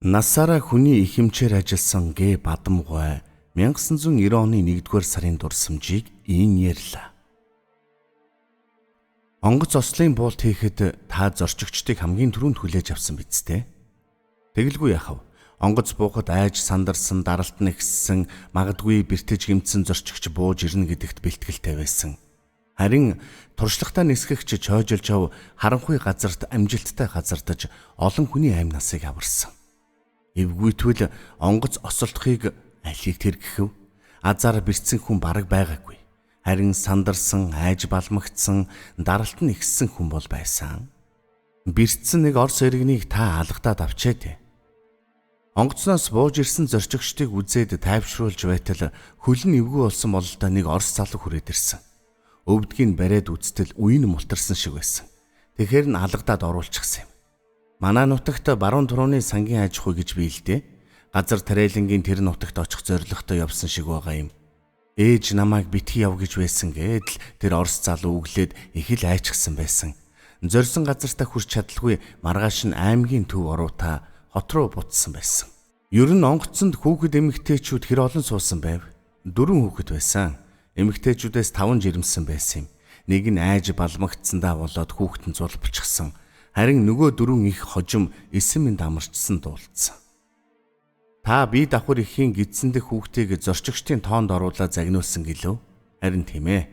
Насаараа хүний ихэмчээр ажилласан Г. Бадамгой 1990 оны 1-р сарын дурсамжийг ийн ярьлаа. Онгоц ослын буулт хийхэд та зорчигчдыг хамгийн түрүүнд хүлээж авсан биз дээ. Тэгэлгүй яхав. Онгоц буухад айж сандарсан, даралт нэгссэн, магадгүй бэртэж гимтсэн зорчигч бууж ирнэ гэдэгт бэлтгэлтэй байсан. Харин туршлагатай нисгэгч чойжилж ав харанхуй газарт амжилттай газардаж олон хүний амь насыг аварсан. Эвгүйтгэл онгоц осолдохыг алийг тэргэхв. Азар бэрцсэн хүн бараг байгаагүй. Харин сандарсан, айж балмагдсан, даралт нь ихссэн хүн бол байсан. Бэрцсэн нэг орс иргэнийг та алгадаад авчээд. Онгоцноос бууж ирсэн зорчигчдыг үзээд тайвшруулж байтал хөлн эвгүй болсон бололтой нэг орс залуу хүрээд ирсэн. Өвдгийг бариад үзтэл үеийн мултарсан шиг байсан. Тэгэхээр нь алгадаад оруулчихсан юм. Манай нутагт баруун турууны сангийн аж ахуй гэж биелдэ. Газар тариалангийн тэр нутагт очих зорилготой явсан шиг байгаа юм. Ээж намайг битгий яв гэж байсан гэдэл тэр орс залуу өглөөд их л айчгсан байсан. Зорьсон газартаа хүрч чадалгүй маргааш нь аймгийн төв оруута хот руу бутсан байсан. Ер нь онгоцонд хүүхэд эмэгтэйчүүд хэр олон суусан байв? 4 хүүхэд байсан. Эмэгтэйчүүдээс 5 жирэмсэн байсан юм. Нэг нь айж балмагдсандаа болоод хүүхэд нь зулбчихсан. Харин нөгөө 4 их хожим эсэмэнд амарчсан дуулцсан. Та бие давхар ихийн гидсэндэх хүүхдийг зорчигчдын тоонд оруулаад загнуулсан гэлөө? Харин тийм ээ.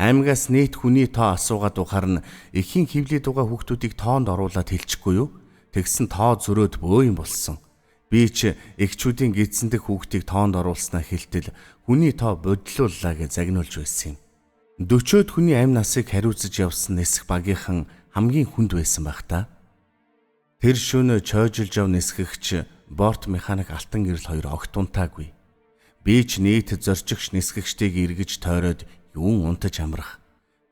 Аймагаас нийт хүний тоо асуугаад ухаар нь ихийн хөвлөд байгаа хүүхдүүдийг тоонд оруулаад хэлчихгүй юу? Тэгсэн тоо зөрөөд бөө юм болсон. Би ч эгчүүдийн гидсэндэх хүүхдийг тоонд оруулснаа хэлтэл хүний тоо бодлууллаа гэж загнуулж байсан юм. 40-од хүний амь насыг хариуцж явсан нисэх багийнхан хамгийн хүнд байсан байх та. Тэр шөнө чойжилж ав нисгэгч борт механик алтан гэрэл хоёр огт унтаагүй. Би ч нийт зорчигч нисгэгчдийг эргэж тойроод юун унтаж амрах.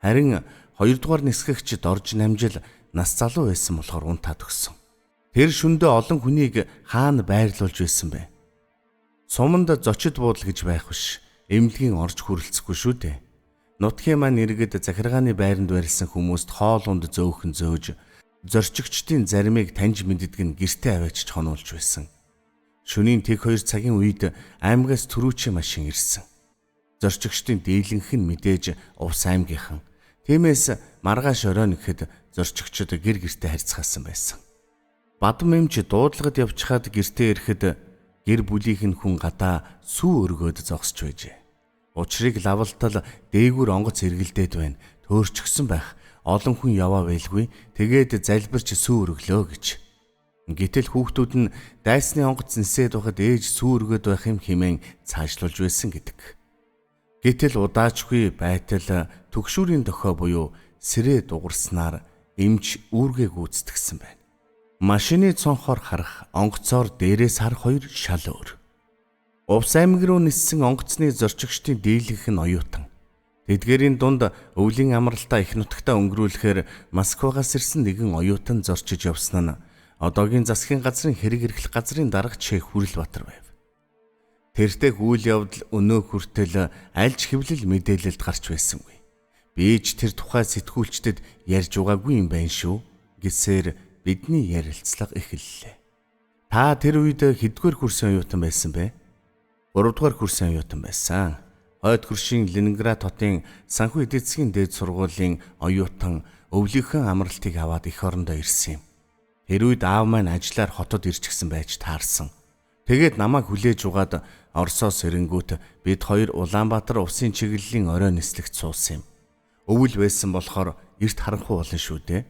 Харин 2-дугаар нисгэгч дорж намжил нас залуу байсан болохоор унтаад өгсөн. Тэр шөндөө олон хүнийг хаана байрлуулж байсан бэ? Суманд зочид буудал гэж байх биш. Эмнэлгийн орж хүрэлцэхгүй шүү дээ. Нутгийн маань иргэд захиргааны байранд барилсан хүмүүст хоол унд зөөхөн зөөж, зорчигчдын заримыг таньж мэддэг нь гэртээ аваачиж хонуулж байсан. Шөнийн тэг 2 цагийн үед аймагаас төрүүчийн машин ирсэн. Зорчигчдын дийлэнх нь мэдээж Увс аймгийнхан. Тиймээс маргааш оройн гэхэд зорчигчид гэр гэртээ харьцаасан байсан. Бадам эмч дуудлагад явчихад гэртээ ирэхэд гэр бүлийнх нь хүн гадаа сүү өргөөд зогсож байжээ. Учрыг лавалтал дээгүүр онгоц эргэлдээд байна. Төөрчгсөн байх. Олон хүн яваа байлгүй. Тэгээд залбирч сүү өргөлөө гэж. Гэтэл хүүхдүүд нь дайсны онгоц нисээд байхад ээж сүү өргөд байх юм хэмээн цаашлуулж байсан гэдэг. Гэтэл удаачгүй байтал төгшүүрийн дохой буюу сэрээ дугарснаар эмч үүргээ гүйцэтгсэн байна. Машины цонхоор харах, онгоцоор дээрээс харах хоёр шал өөр. Увс аймаг руу ниссэн онгоцны зорчигчдын дийлэнх нь оюутан. Тэдгээрийн дунд өвлийн амралтаа их нутагтаа өнгөрүүлэхээр Москвагаас ирсэн нэгэн оюутан зорчиж явсан нь одоогийн засгийн газрын хэрэг эрхлэх газрын дарга Чех Хүрэлбаатар байв. Тэртээ үйл явдал өнөө хүртэл альж хэвлэл мэдээлэлд гарч байсангүй. Би ч тэр тухай сэтгүүлчдэд ярьж байгаагүй юм байна шүү гэсээр бидний ярилцлага эхэллээ. Та тэр үед хэдгээр курсын оюутан байсан бэ? 3-дугаар курсын оюутан байсан. Хойд хөршийн Ленинград хотын санхүү эдийн засгийн дээд сургуулийн оюутан өвлийнхөн амралтыг аваад эх орондоо ирсэн юм. Тэр үед аав маань ажиллаар хотод ирчихсэн байж таарсан. Тэгээд намайг хүлээж угаад Оросоос ирэнгүүт бид хоёр Улаанбаатар усын чиглэлийн орой нислэгт суусан юм. Өвөл байсан болохоор эрт харанхуй болно шүү дээ.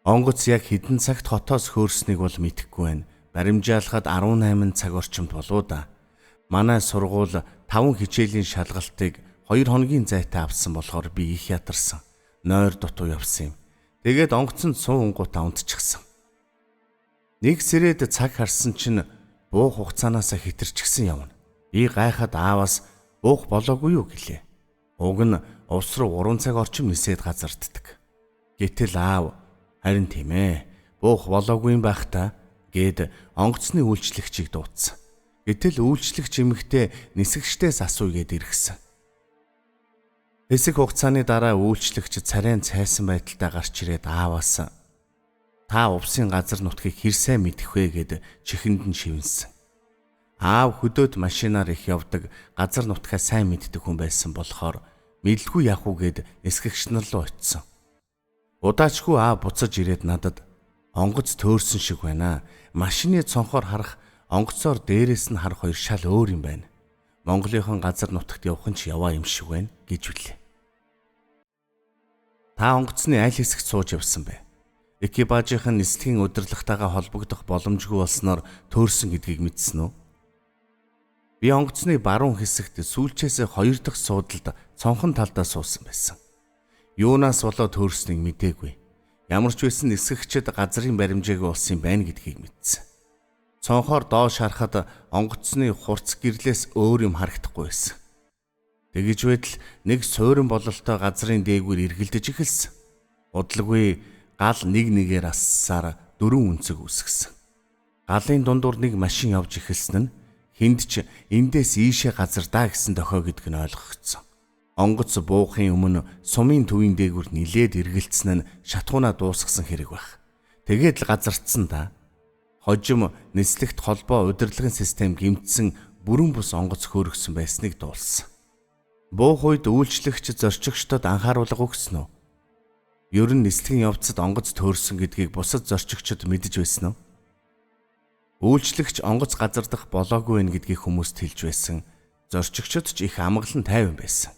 Онгоц яг хэдэн цагт хотоос хөөрснийг бол мэдэхгүй байна. Баримжаалахад 18 цаг орчимд болоо да. Манай сургууль 5 хичээлийн шалгалтыг 2 хоногийн зайтай авсан болохоор би их ядарсан. Нойр дутуу явсан юм. Тэгээд онгоцонд суунгуудаа унтчихсан. Нэг сэрээд цаг харсан чинь буух хугацаанаас хэтэрчихсэн явна. Би гайхаад ааваас буух болоогүй юу гэлээ. Уг нь ус руу 3 цаг орчим нисээд газарддаг. Гэтэл аав харин тийм ээ. Буух болоогүй юм байх та гэд онгоцны үйлчлэгчийг дуудсан. Гэтэл үйлчлэгч эмэгтэй нисгэгчдээс асууя гэд иргсэн. Хэсэг хугацааны дараа үйлчлэгч царайн цайсан байдалтай гарч ирээд ааваас Та увсын газар нутгийг хэр сайн мэдэх вэ гэд чихэнд нь шивнэсэн. Аав хөдөөд машинаар их явдаг, газар нутгаа сайн мэддэг хүн байсан болохоор мэдлгүй яах уу гэд нисгэгч нар руу очисон. Удаачгүй аав буцаж ирээд надад онгоц төөрсөн шиг байна. Машины цонхоор харах, онгоцоор дээрээс нь харах хоёр шал өөр юм байна. Монголынхон газар нутагт явах нь ч яваа юм шиг байна гэж үлээ. Та онгоцны аль хэсэгт сууж явсан бэ? Экипажийн нислэгийн удирдлагатайгаа холбогдох боломжгүй болсноор төөрсөн гэдгийг мэдсэн үү? Би онгоцны баруун хэсэгт сүүлчээс 2 дахь суудалд цонхон талдаа суусан байсан. Юунаас болоод төөрснийг мэдээгүй. Ямар ч байсан нисгэгчд газрын баримжаагүй болсон юм байна гэдгийг мэдсэн. Цонхоор доош харахад онгоцны хурц гэрлээс өөр юм харагдахгүй байсан. Тэгэж байтал нэг суурин бололтой газрын дээгүүр эргэлдэж эхэлсэн. Удалгүй гал нэгээр ассаар 4 үнцэг үүсгэсэн. Галын дундуур нэг машин явж эхэлсэн нь хинд ч эндээс ийшээ газар даа гэсэн дохио гэдг нь ойлгогдсон. Онгоц буухын өмнө сумын төвийн дээгүүр нилээд эргэлцсэн нь шатхуунаа дуусгасан хэрэг байх. Тэгээд л газардсан да. Хожим нислэгт холбоо удирдлагын систем гэмтсэн бүрэн бус онгоц хөөргсөн байсныг дуулсан. Буух үед үйлчлэгч зорчигчдод анхааруулга өгсөн үү? Ер нь нислэгийн явцад онгоц төөрсөн гэдгийг бусад зорчигчид мэдэж байсан уу? Үйлчлэгч онгоц газардах болоогүй байх гэдгийг хүмүүст хэлж байсан. Зорчигчид ч их амгалан тайван байсан.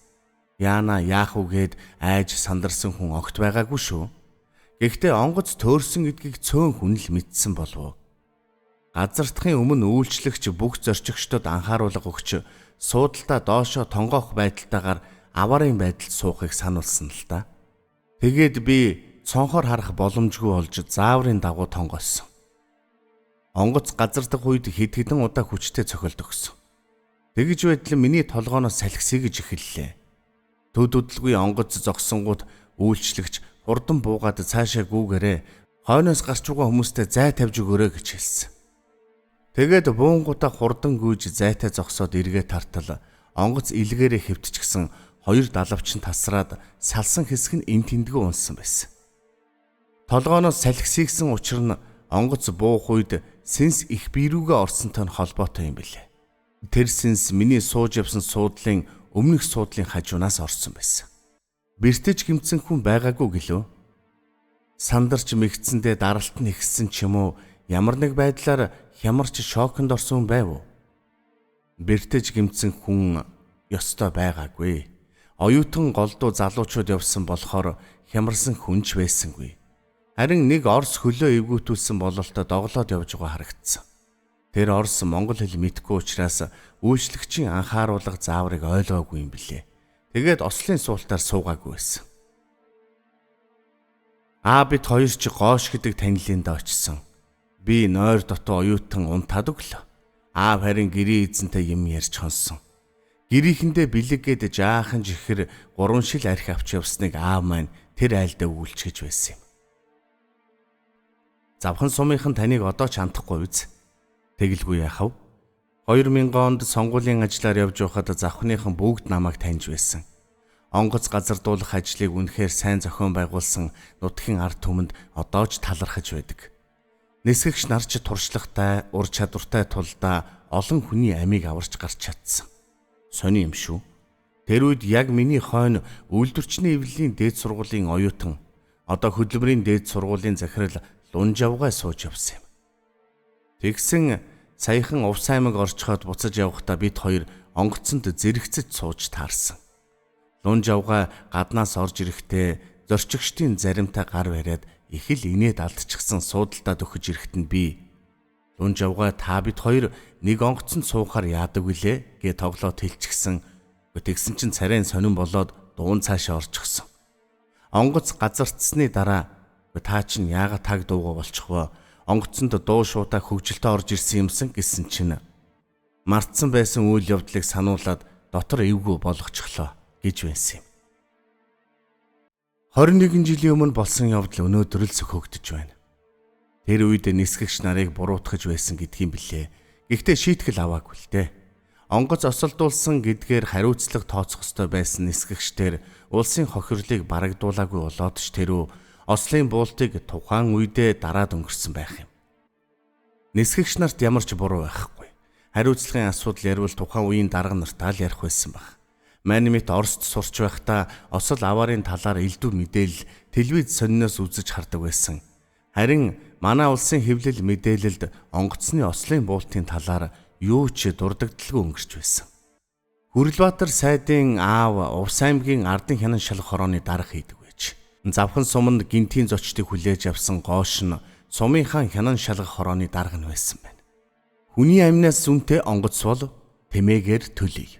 Яана яах үгээд айж сандарсан хүн огт байгаагүй шүү. Гэхдээ онгоц төөрсөн гэдгийг цөөн хүн л мэдсэн болов. Газардахын өмнө үйлчлэгч бүх зорчигчдод анхааруулга өгч суудалтаа доошоо тонгоох байдалтайгаар аваарын байдалд суухыг сануулсан л та. Тэгээд би цонхоор харах боломжгүй болж зааврын дагуу тонгоосон. Онгоц газардах үед хэд удаа хүчтэй цохилт өгсөн. Тэгж байтал миний толгооноос салхисыг гэж эхэллээ. Төдөлгүй онгоц зогсонгууд үйлчлэгч хурдан буугаад цаашаа гүүгээрээ хойноос гарч байгаа хүмүүстэй зай тавьж өгөөрэй гэж хэлсэн. Тэгээд буунгуудаа хурдан гүйж зайтай зогсоод эргээ тартал онгоц илгээрээ хэвтчихсэн 2 далавчин тасраад салсан хэсэг нь эн тэндгүү унсан байсан. Толгооноос салхисигсэн учир нь онгоц буух үед сэнс их биерүүгээ орсонтой нь холбоотой юм билээ. Тэр сэнс миний сууж явсан суудлын өмнөх суудлын хажуунаас орсон байсан. Бэртэж гимцэн хүн байгаагүй гэлөө. Сандарч мэгцэндээ даралт нь ихсэн ч юм уу, ямар нэг байдлаар хямарч шоконд орсон байв уу? Бэртэж гимцэн хүн ёстой байгаагүй. Оюутан голдуу залуучууд явсан болохоор хямарсан хүнч байсангүй. Харин нэг Орос хөлөө эвгүүтүүлсэн бололтой доглоод явж байгаа харагдсан. Тэр Орос монгол хэл мэдгүй учраас үйлчлэгчийн анхааруулга зааврыг ойлгоогүй юм билээ. Тэгээд ослын суултаар суугаагүй байсан. Бид хоёр ч Гоош гэдэг танилинд очсон. Би нойр дотоо оюутан унтаад өглөө. Харин гэрийн эзэнтэй юм ярьж хонсон. Гэрийнхэндээ бэлэггээд жаахан жихэр 3 шил архи авч явсныг аав маань тэр айлдаа үйлчгэж байсан юм. Завхан сумынхан таныг одоо ч андахгүй биз? Тэгэлгүй яахав? 2000 онд сонгуулийн ажлаар явж байхад завхныхан бүгд намайг таньж байсан. Онгоц газардуулах ажлыг үнэхээр сайн зохион байгуулсан нутгийн ард түмэнд одоо ч талархаж байдаг. Нисгэгч нар ч туршлагатай, ур чадвартай тулдаа олон хүний амийг аварч гарч чадсан. Сони юм шүү. Тэр үед яг миний хойно үйлдвэрчний эвлэлийн дээд сургуулийн оюутан, одоо хөдөлмөрийн дээд сургуулийн захирал Лунжавгай сууж явсан юм. Тэгсэн саяхан увс аймаг орчход буцаж явахдаа бид хоёр онгоцонд зэрэгцэж сууж таарсан. Лунжавгай гаднаас орж ирэхдээ зорчигчдын заримтай гар бариад их л инээд алдчихсан суудалтаа дөхөж ирэхэд нь би Лунжавгай та бид хоёр нэг онгоцонд суухаар яадаг вүлээ гэ тоглоод хэлчихсэн. Тэгсэн чинь царайн сонирн болоод дуун цаашаа орчихсон. Онгоц газардсны дараа та чинь яагаад таг дуугаа болчихвоо? Онгоцонд дуу шуудаа хөгжилтөд орж ирсэн юмсан гэсэн чинь мартсан байсан үйл явдлыг сануулад дотор эвгүй болгочихлоо гэж байсан юм. 21 жилийн өмнө болсон явдал өнөөдөр л сөхөгдөж байна. Тэр үед нисгэгч нарыг буруутгаж байсан гэдгийм билээ. Гэхдээ шийтгэл аваагүй л дээ. Онгоц осолдуулсан гэдгээр хариуцлага тооцох ёстой байсан нисгэгчдэр улсын хохирлыг барагдуулаагүй болоод ч тэрөө ослын буултыг тухайн үедээ дараад өнгөрсөн байх юм. Нисгэгч нарт ямар ч буруу байхгүй. Хариуцлагын асуудал ярил тухайн үеийн дарга нартаа л ярих байсан баг. Манимит Оросд сурч байхдаа осол аваарын талаар элдв мэдээлэл телевиз сониноос үзэж хардаг байсан. Харин манай улсын хэвлэл мэдээлэлд онгоцны ослын буултын талаар юу ч дурддагдлгүй өнгөрч байсан. Хүрлбаатар сайдын аав Увс аймгийн Ардын хянан шалах хорооны дарга хийдэг байж. Завхан суманд гинтийн зочдыг хүлээж авсан Гоош нь сумынхаа хянан шалгах хорооны дарга нь байсан байна. Хүний амнаас зүнтэй онгоц бол тэмээгээр төлөй.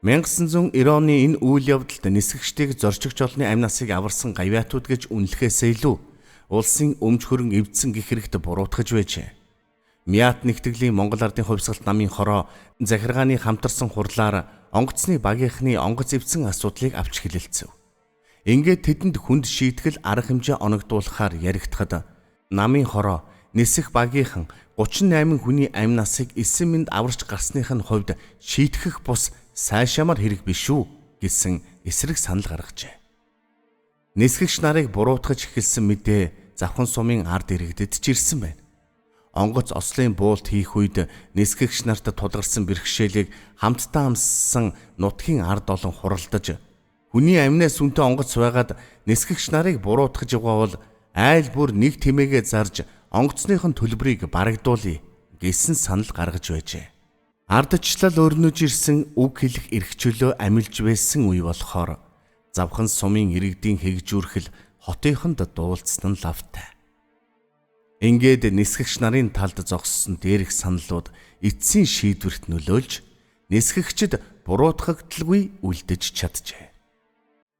1990 оны энэ үйл явдалд нисгэгчдийг зорчигч олны амнасыг аварсан гавьяатууд гэж үнэлэхээсээ илүү улсын өмч хөрөн эвдсэн гэх хэрэгт буруутгаж байжээ. Мят нэгтгэлийн Монгол Ардын хувьсгалт намын хороо захиргааны хамтарсан хурлаар онгоцны багийнхны онгоц эвдсэн асуудлыг авч хэлэлцэв. Ингээд тэдэнд хүнд шийтгэл арга хэмжээ оногдуулахаар яригдахад намын хороо нисэх багийнхан 38 хүний амнасыг 9 минут аварч гарсных нь хувьд шийтгэх бус сайшаамар хэрэг биш үү гэсэн эсрэг санал гаргажээ. Нисгэгч нарыг буруутгаж эхэлсэн мэдээ Завхан сумын ард иргэдэд ч ирсэн байна. Онгоц ослын буулт хийх үед нисгэгч нарт тулгарсан бэрхшээлийг хамтдаа амссан нутгийн ард олон хуралдаж хүний амнаас үнэтэй онгоц байгаад нисгэгч нарыг буруутгаж явгаавал айл бүр нэг тэмээгээ зарж онгоцныхын төлбөрийг барагдуулъя гэсэн санал гаргаж байжээ. Ардчлал өрнөж ирсэн үг хэлэх эрх чөлөө амилж байсан үе болохоор Завхан сумын иргэдийн хэгжүүрхэл хотынхонд дуулцсан нь лавтай. Ингээд нисгэгч нарын талд зогссон дээрх саналууд эцсийн шийдвэрт нөлөөлж нисгэгчд буруутгагдaltaгүй үлдэж чаджээ.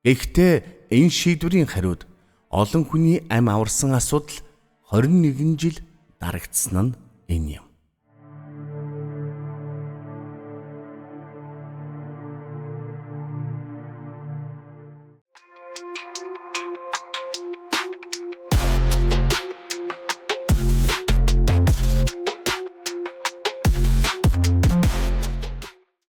Гэхдээ энэ шийдвэрийн хариуд олон хүний ам аварсан асуудал 21 жил дарагдсан нь энэ юм.